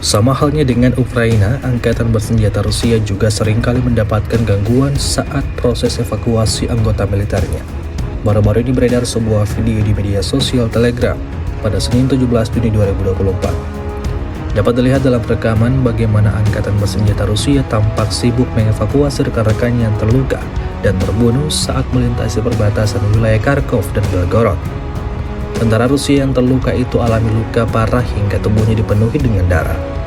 Sama halnya dengan Ukraina, angkatan bersenjata Rusia juga seringkali mendapatkan gangguan saat proses evakuasi anggota militernya. Baru-baru ini beredar sebuah video di media sosial Telegram pada Senin 17 Juni 2024. Dapat dilihat dalam rekaman bagaimana angkatan bersenjata Rusia tampak sibuk mengevakuasi rekan-rekannya yang terluka dan terbunuh saat melintasi perbatasan wilayah Kharkov dan Belgorod. Tentara Rusia yang terluka itu alami luka parah hingga tubuhnya dipenuhi dengan darah.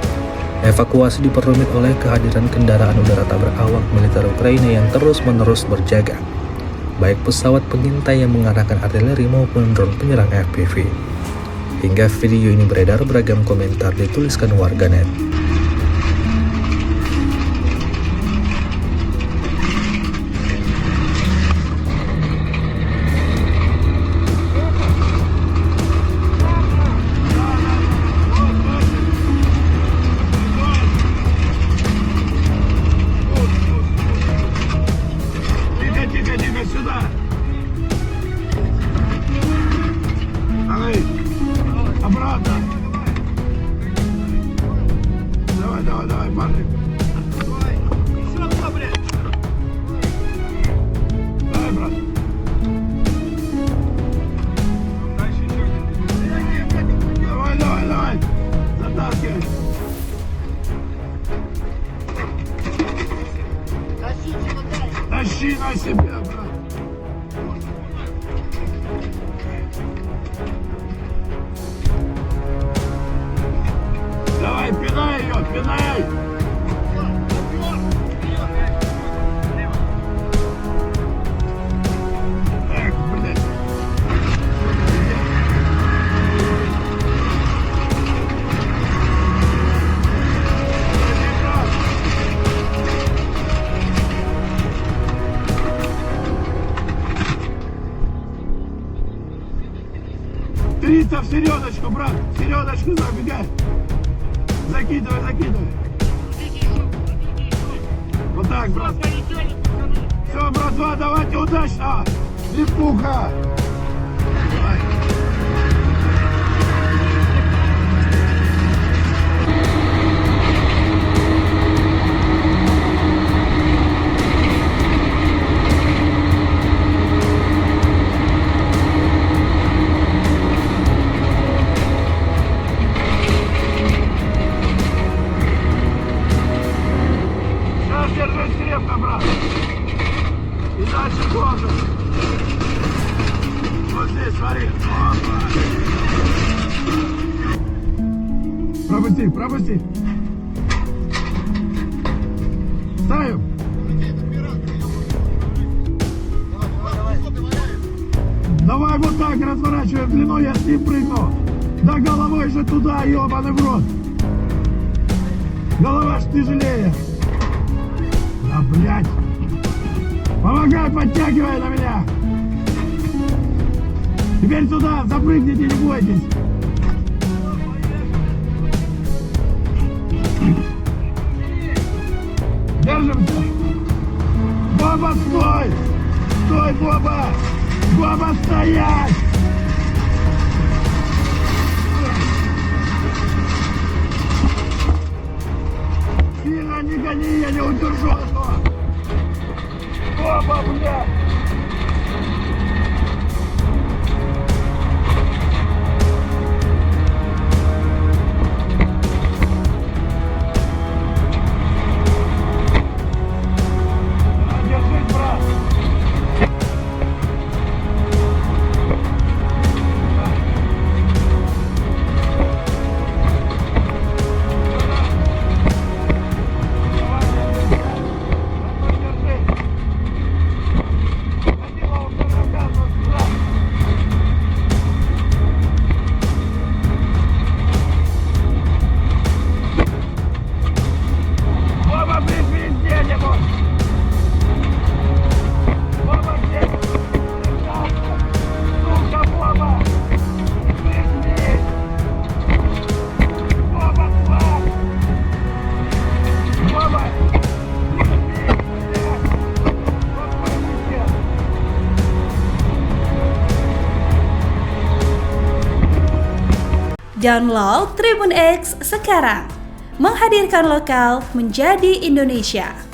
Evakuasi diperumit oleh kehadiran kendaraan udara tak berawak militer Ukraina yang terus-menerus berjaga, baik pesawat pengintai yang mengarahkan artileri maupun drone penyerang FPV. Hingga video ini beredar, beragam komentar dituliskan warganet. Обратно. Давай, парни. Давай. Еще одно, блядь. Давай, брат. Дальше еще один. Давай. Затаскивай. Тащи на себя, брат. Давай, пинай ее, пинай! Эх, блядь! Триста в середочку, брат! В середочку забегай! Закидывай. Вот так, брат. Все, братва, давайте удачно. Липуха. Давай. Держись крепко, брат. И дальше корпус. Вот здесь, смотри. Пропусти. Ставим. Давай вот так разворачиваем длину, я с ним прыгну. Да головой же туда, ебаный в рот. Голова ж тяжелее. Да, блядь! Помогай, подтягивай на меня! Теперь туда, запрыгните, не бойтесь! Держимся! Боба, стой! Стой, Боба! Боба, стоять! Сильно не гони, я не удержу! Опа, бля! Держись, брат! Download Tribun X sekarang, menghadirkan lokal menjadi Indonesia.